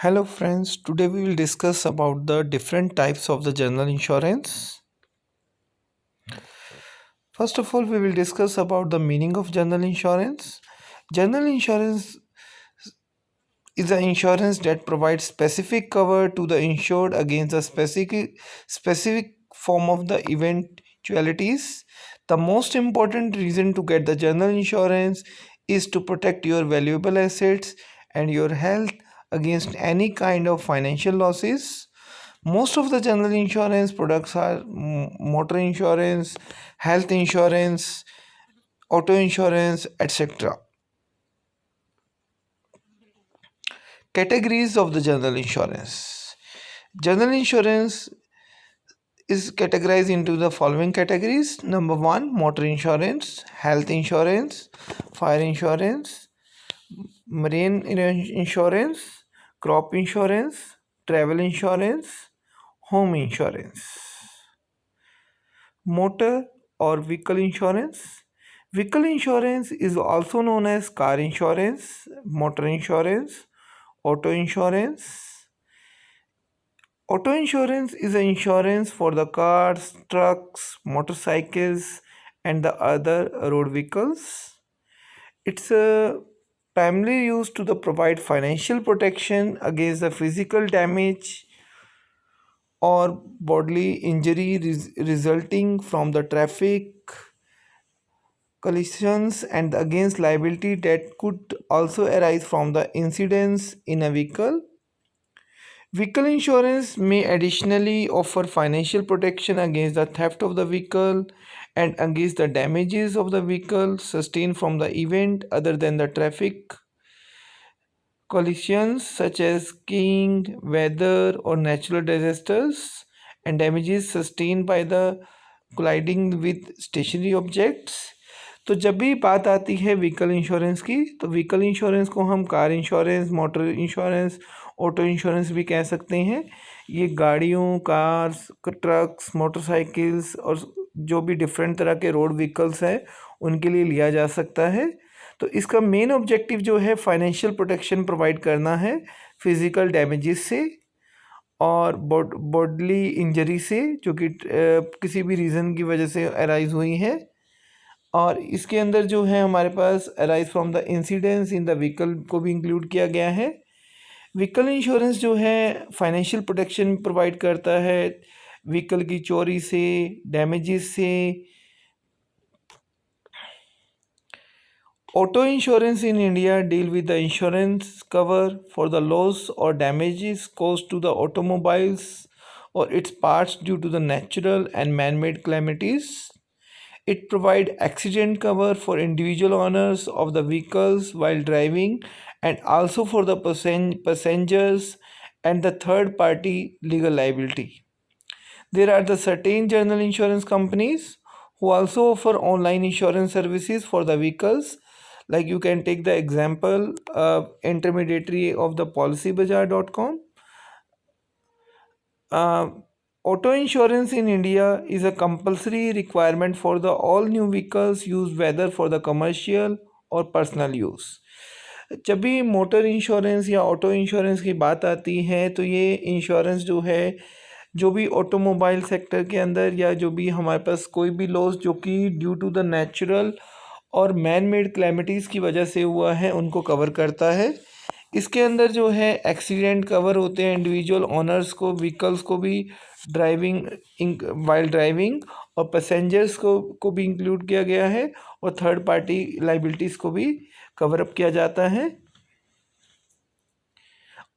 Hello friends, today we will discuss about the different types of the general insurance. First of all, we will discuss about the meaning of general insurance. General insurance is an insurance that provides specific cover to the insured against a specific form of the eventualities. The most important reason to get the general insurance is to protect your valuable assets and your health against any kind of financial losses. Most of the general insurance products are motor insurance, health insurance, auto insurance, etc. Categories of the general insurance. General insurance is categorized into the following categories. Number one, motor insurance, health insurance, fire insurance, marine insurance, crop insurance, travel insurance, home insurance. Motor or vehicle insurance. Vehicle insurance is also known as car insurance, motor insurance, auto insurance. Auto insurance is an insurance for the cars, trucks, motorcycles, and the other road vehicles. It's primarily used to provide financial protection against the physical damage or bodily injury resulting from the traffic collisions and against liability that could also arise from the incidents in a vehicle. Vehicle insurance may additionally offer financial protection against the theft of the vehicle and against the damages of the vehicle sustained from the event other than the traffic collisions such as skiing, weather, or natural disasters, and damages sustained by the colliding with stationary objects. तो जब भी बात आती है vehicle insurance की तो vehicle insurance को हम car insurance, motor insurance, auto insurance भी कह सकते हैं। ये गाड़ियों, कार्स, ट्रक्स, मोटरसाइकिल्स और जो भी डिफरेंट तरह के रोड व्हीकल्स हैं उनके लिए लिया जा सकता है। तो इसका मेन ऑब्जेक्टिव जो है फाइनेंशियल प्रोटेक्शन प्रोवाइड करना है फिज़िकल डैमेजेस से और बॉडली इंजरी से जो कि किसी भी रीज़न की वजह से अराइज हुई है। और इसके अंदर जो है हमारे पास arise from the incidents in the vehicle को भी इंक्लूड किया गया है। व्हीकल इंश्योरेंस जो है फाइनेंशियल प्रोटेक्शन प्रोवाइड करता है व्हीकल की चोरी से, डैमेजेस से। Auto insurance in India deal with the insurance cover for the loss or damages caused to the automobiles or its parts due to the natural and man-made calamities. It provides accident cover for individual owners of the vehicles while driving and also for the passengers and the third party legal liability. There are the certain general insurance companies who also offer online insurance services for the vehicles. Like you can take the example intermediary of the policybazaar.com. Uh, Auto insurance in India is a compulsory requirement for the all new vehicles used whether for the commercial or personal use. जब भी motor insurance या auto insurance की बात आती है तो ये insurance जो है जो भी ऑटोमोबाइल सेक्टर के अंदर या जो भी हमारे पास कोई भी लॉस जो कि ड्यू टू द नेचुरल और मैन मेड क्लैमिटीज़ की वजह से हुआ है उनको कवर करता है। इसके अंदर जो है एक्सीडेंट कवर होते हैं इंडिविजुअल ऑनर्स को, व्हीकल्स को भी ड्राइविंग वाइल ड्राइविंग और पैसेंजर्स को भी इंक्लूड किया गया है और थर्ड पार्टी लाइबिलिटीज़ को भी कवर अप किया जाता है।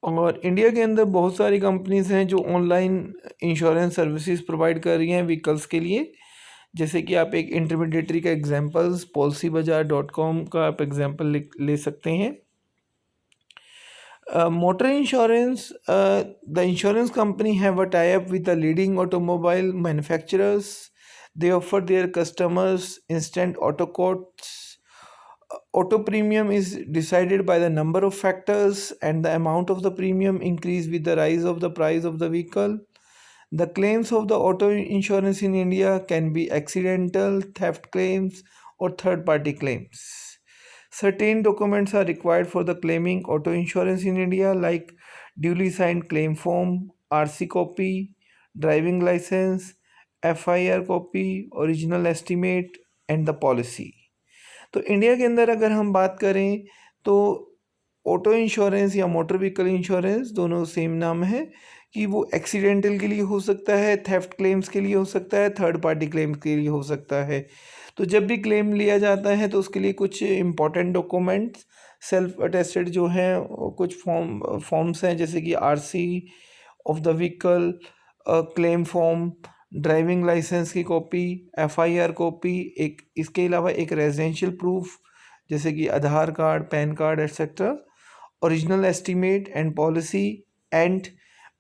और इंडिया के अंदर बहुत सारी कंपनीज हैं जो ऑनलाइन इंश्योरेंस सर्विसेज प्रोवाइड कर रही हैं व्हीकल्स के लिए। जैसे कि आप एक इंटरमीडिएटरी का एग्जांपल्स policybazaar.com का आप एग्जांपल ले सकते हैं। Motor insurance, the insurance company have a tie-up with the leading automobile manufacturers. They offer their customers instant auto quotes. Auto premium is decided by the number of factors and the amount of the premium increase with the rise of the price of the vehicle. The claims of the auto insurance in India can be accidental, theft claims, or third party claims. Certain documents are required for the claiming auto insurance in India, like duly signed claim form, RC copy, driving license, FIR copy, original estimate and the policy. तो India के अंदर अगर हम बात करें तो auto insurance या motor vehicle insurance दोनों सेम नाम है कि वो एक्सीडेंटल के लिए हो सकता है, थेफ्ट क्लेम्स के लिए हो सकता है, थर्ड पार्टी क्लेम्स के लिए हो सकता है। तो जब भी क्लेम लिया जाता है तो उसके लिए कुछ इम्पॉर्टेंट डॉक्यूमेंट्स सेल्फ अटेस्टेड जो हैं कुछ फॉर्म्स हैं, जैसे कि RC of the vehicle, claim form, driving licence की कॉपी, एफआईआर कॉपी, एक इसके अलावा एक रेजिडेंशियल प्रूफ जैसे कि Aadhaar card, PAN card etcetera, original estimate and policy and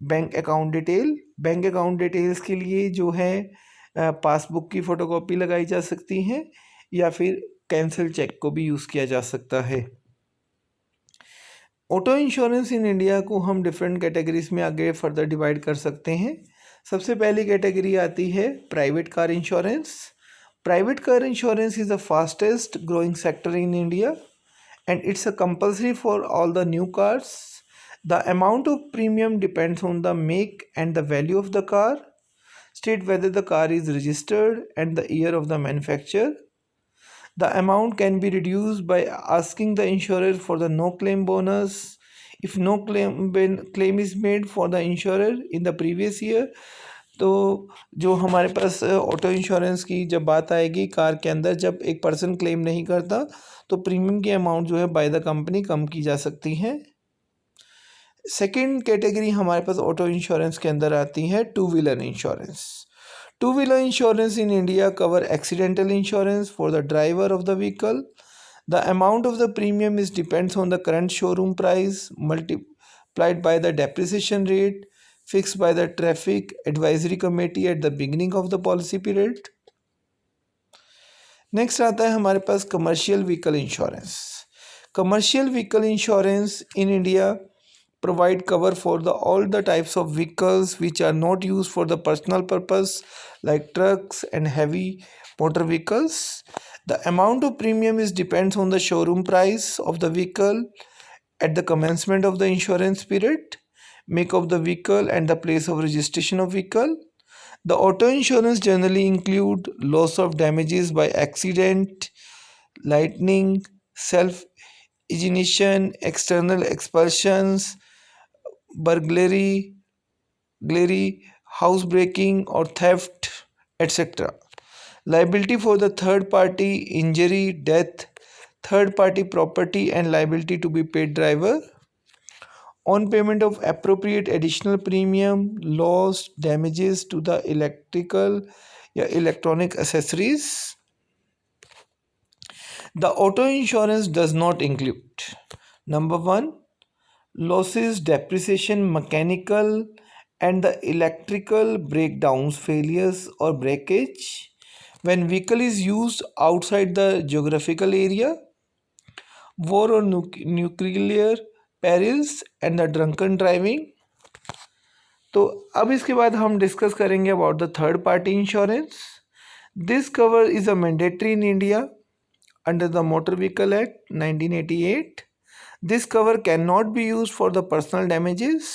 bank account detail. Bank account details के लिए जो है पासबुक की फ़ोटोकॉपी लगाई जा सकती हैं या फिर कैंसिल चेक को भी यूज़ किया जा सकता है। ऑटो इंश्योरेंस इन इंडिया को हम डिफरेंट कैटेगरीज में आगे फर्दर डिवाइड कर सकते हैं। सबसे पहली कैटेगरी आती है private car insurance. Private car insurance is the fastest growing sector in India and it's a compulsory for all the new cars. The amount of premium depends on the make and the value of the car. State whether the car is registered and the year of the manufacture. The amount can be reduced by asking the insurer for the no claim bonus. If no claim is made for the insurer in the previous year, तो जो हमारे पास auto insurance की जब बात आएगी car के अंदर, जब एक पर्सन क्लेम नहीं करता तो प्रीमियम की अमाउंट जो है बाय द कंपनी कम की जा सकती है। सेकंड कैटेगरी हमारे पास ऑटो इंश्योरेंस के अंदर आती है two wheeler insurance. Two wheeler insurance in India cover accidental insurance for the driver of the vehicle. The amount of the premium is depends on the current showroom price multiplied by the depreciation rate fixed by the traffic advisory committee at the beginning of the policy period. Next आता है हमारे पास commercial vehicle insurance. Commercial vehicle insurance in India provide cover for all the types of vehicles which are not used for the personal purpose, like trucks and heavy motor vehicles. The amount of premium is depends on the showroom price of the vehicle at the commencement of the insurance period, make of the vehicle and the place of registration of vehicle. The auto insurance generally include loss of damages by accident, lightning, self ignition, external expulsions, burglary, housebreaking or theft, etc. Liability for the third party, injury, death, third party property and liability to be paid driver. On payment of appropriate additional premium, loss, damages to the electrical या electronic accessories. The auto insurance does not include number 1 losses, depreciation, mechanical and the electrical breakdowns, failures or breakage when vehicle is used outside the geographical area, war or nuclear perils and the drunken driving. तो अब इसके बाद हम discuss करेंगे about the third party insurance. This cover is a mandatory in India under the motor vehicle act 1988. This cover can not be use for the personal damages.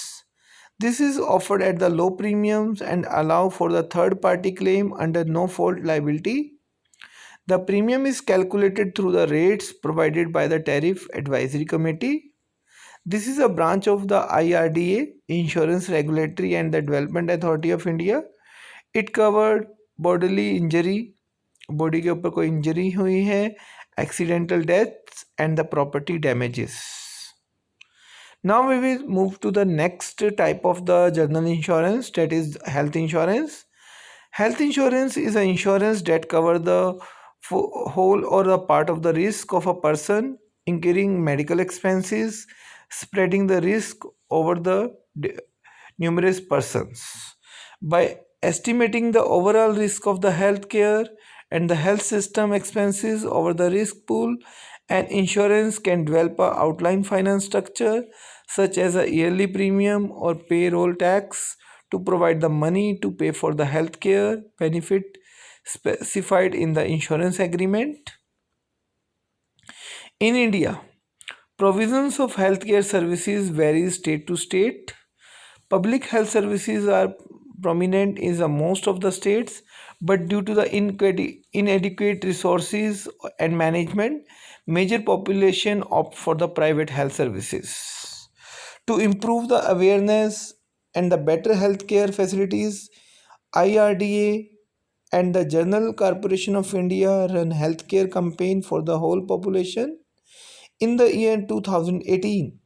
This is offered at the low premiums and allow for the third party claim under no fault liability. The premium is calculated through the rates provided by the Tariff Advisory Committee. This is a branch of the IRDA, Insurance Regulatory and the Development Authority of India. It covered bodily injury, body के ऊपर कोई injury हुई है, accidental deaths and the property damages. Now we will move to the next type of the general insurance, that is health insurance. Health insurance is an insurance that covers the whole or a part of the risk of a person incurring medical expenses, spreading the risk over the numerous persons. By estimating the overall risk of the healthcare and the health system expenses over the risk pool, an insurance can develop a outline finance structure such as a yearly premium or payroll tax to provide the money to pay for the healthcare benefit specified in the insurance agreement. In India, provisions of healthcare services vary state to state. Public health services are prominent in most of the states, but due to the inadequate resources and management, major population opt for the private health services. To improve the awareness and the better healthcare facilities, IRDA and the Journal Corporation of India run healthcare campaign for the whole population in the year 2018.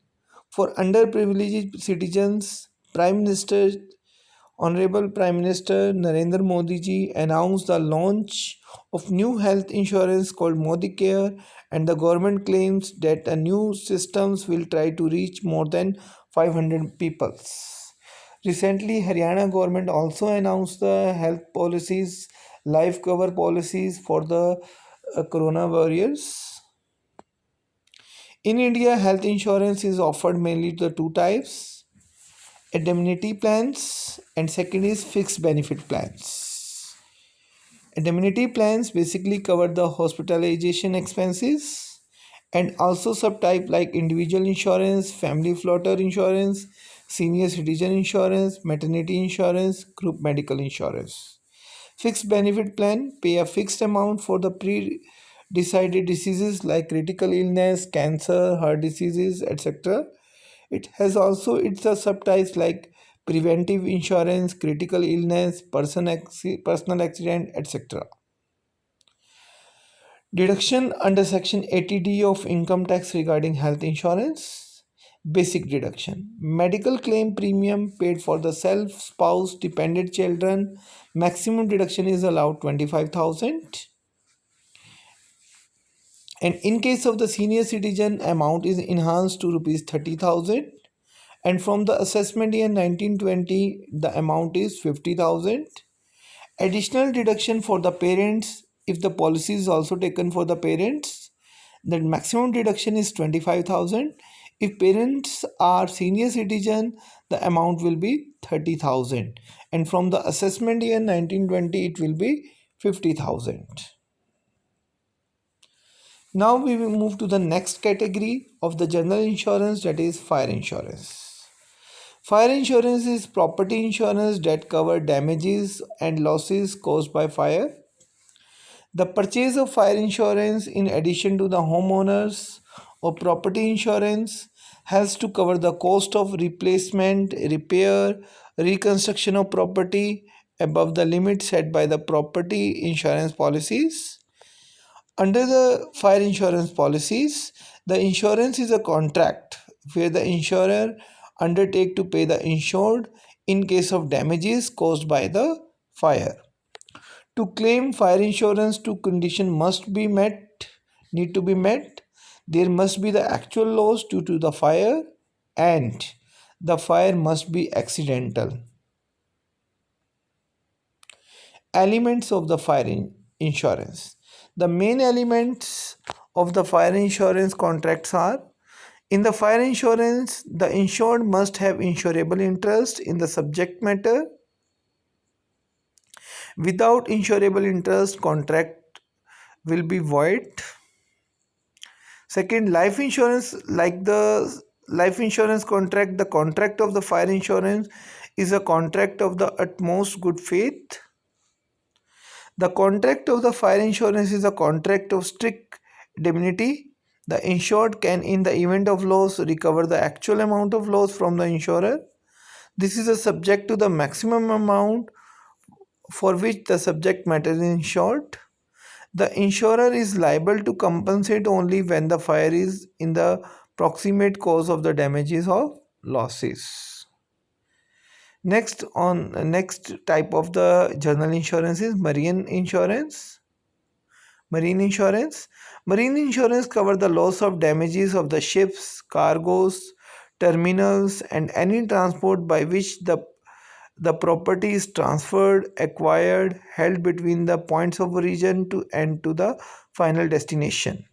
For underprivileged citizens, Prime Minister Honorable Prime Minister Narendra Modi ji announced the launch of new health insurance called Modi Care, and the government claims that the new systems will try to reach more than 500 people. Recently, Haryana government also announced the health policies, life cover policies for the corona warriors. In India, health insurance is offered mainly to two types: indemnity plans, and second is fixed benefit plans. Indemnity plans basically cover the hospitalization expenses, and also subtype like individual insurance, family floater insurance, senior citizen insurance, maternity insurance, group medical insurance. Fixed benefit plan pay a fixed amount for the pre-decided diseases like critical illness, cancer, heart diseases, etc. It has also its subtypes like preventive insurance, critical illness, personal accident, etc. Deduction under Section 80D of Income Tax regarding health insurance. Basic deduction. Medical claim premium paid for the self, spouse, dependent children. Maximum deduction is allowed 25,000. And in case of the senior citizen, amount is enhanced to rupees 30,000. And from the assessment year 1920, the amount is 50,000. Additional deduction for the parents if the policy is also taken for the parents. The maximum deduction is 25,000. If parents are senior citizen, the amount will be 30,000. And from the assessment year 1920, it will be 50,000. Now we will move to the next category of the general insurance, that is fire insurance. Fire insurance is property insurance that cover damages and losses caused by fire. The purchase of fire insurance, in addition to the homeowners or property insurance, has to cover the cost of replacement, repair, reconstruction of property above the limit set by the property insurance policies. Under the fire insurance policies, the insurance is a contract where the insurer undertake to pay the insured in case of damages caused by the fire. To claim fire insurance, two conditions need to be met. There must be the actual loss due to the fire, and the fire must be accidental. Elements of the insurance. The main elements of the fire insurance contracts are: in the fire insurance, the insured must have insurable interest in the subject matter. Without insurable interest, contract will be void. Second, life insurance, like the life insurance contract, the contract of the fire insurance is a contract of the utmost good faith. The contract of the fire insurance is a contract of strict indemnity. The insured can, in the event of loss, recover the actual amount of loss from the insurer. This is a subject to the maximum amount for which the subject matter is insured. The insurer is liable to compensate only when the fire is in the proximate cause of the damages or losses. Next type of the general insurance is marine insurance. Marine insurance. Marine insurance covers the loss of damages of the ships, cargoes, terminals, and any transport by which the property is transferred, acquired, held between the points of origin to the final destination.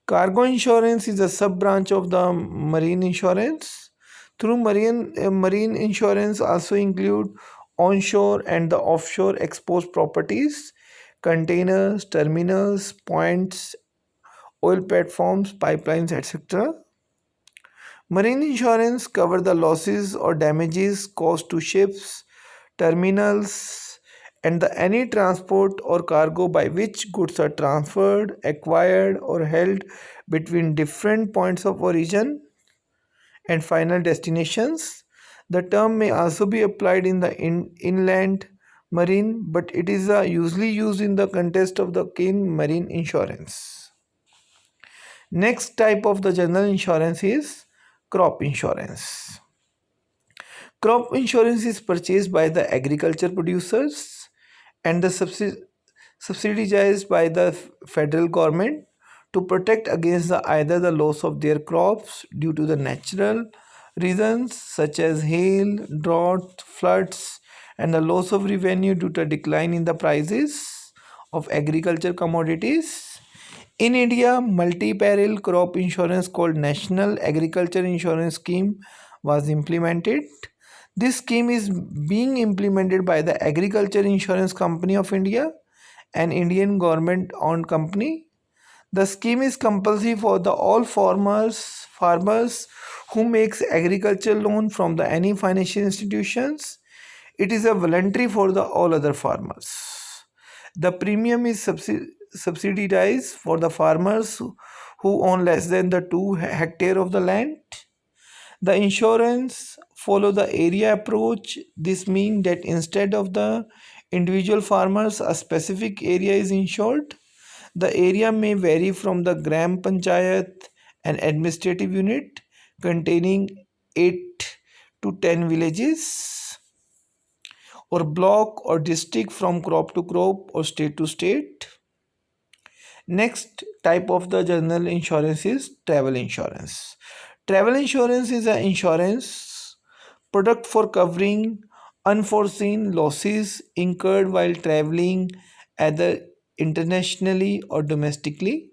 Cargo insurance is a sub branch of the marine insurance. Through marine insurance also include onshore and the offshore exposed properties, containers, terminals, points oil platforms, pipelines, etc. Marine insurance cover the losses or damages caused to ships, terminals, and the any transport or cargo by which goods are transferred, acquired, or held between different points of origin and final destinations. The term may also be applied in the inland marine, but it is usually used in the context of the marine insurance. Next type of the general insurance is crop insurance. Crop insurance is purchased by the agriculture producers and the subsidized by the federal government to protect against either the loss of their crops due to the natural reasons such as hail, drought, floods, and the loss of revenue due to a decline in the prices of agriculture commodities. In India, multi-peril crop insurance called National Agriculture Insurance Scheme was implemented. This scheme is being implemented by the Agriculture Insurance Company of India, an Indian government-owned company. The scheme is compulsory for the all farmers who makes agriculture loan from the any financial institutions. It is a voluntary for the all other farmers. The premium is subsidized for the farmers who own less than the 2 hectare of the land. The insurance follow the area approach. This means that instead of the individual farmers, a specific area is insured. The area may vary from the Gram Panchayat, an administrative unit containing 8 to 10 villages, or block or district from crop to crop or state to state. Next type of the general insurance is travel insurance. Travel insurance is an insurance product for covering unforeseen losses incurred while traveling either internationally or domestically.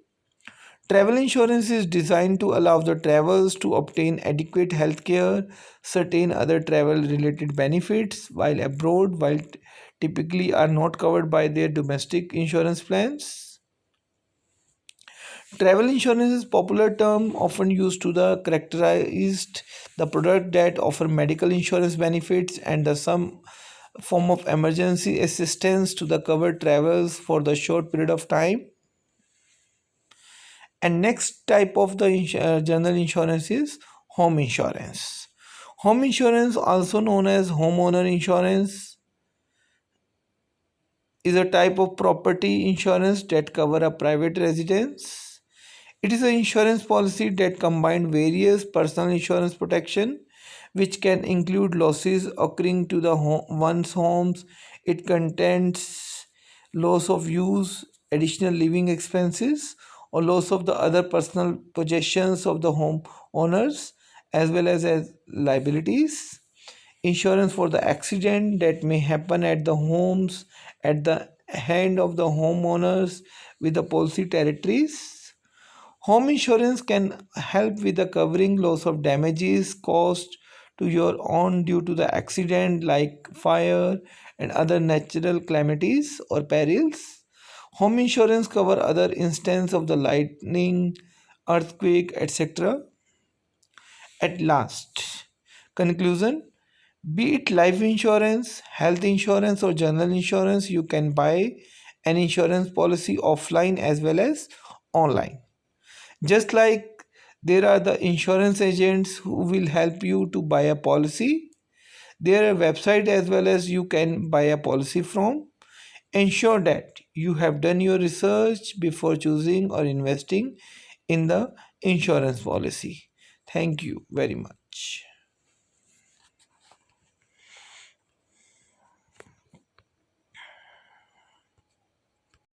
Travel insurance is designed to allow the travelers to obtain adequate health care, certain other travel related benefits while abroad, while typically are not covered by their domestic insurance plans. Travel insurance is a popular term often used to the characterized the product that offer medical insurance benefits and the some form of emergency assistance to the covered travels for the short period of time. And next type of the general insurance is home insurance. Home insurance, also known as homeowner insurance, is a type of property insurance that cover a private residence. It is an insurance policy that combines various personal insurance protection, which can include losses occurring to the one's homes. It contains loss of use, additional living expenses, or loss of the other personal possessions of the home owners, as well as liabilities. Insurance for the accident that may happen at the homes at the hand of the homeowners with the policy territories. Home insurance can help with the covering loss of damages caused to your own due to the accident like fire and other natural calamities or perils. Home insurance cover other instances of the lightning, earthquake, etc. At last, conclusion, be it life insurance, health insurance, or general insurance, you can buy an insurance policy offline as well as online. Just like there are the insurance agents who will help you to buy a policy, there are website as well as you can buy a policy from. Ensure that you have done your research before choosing or investing in the insurance policy. Thank you very much.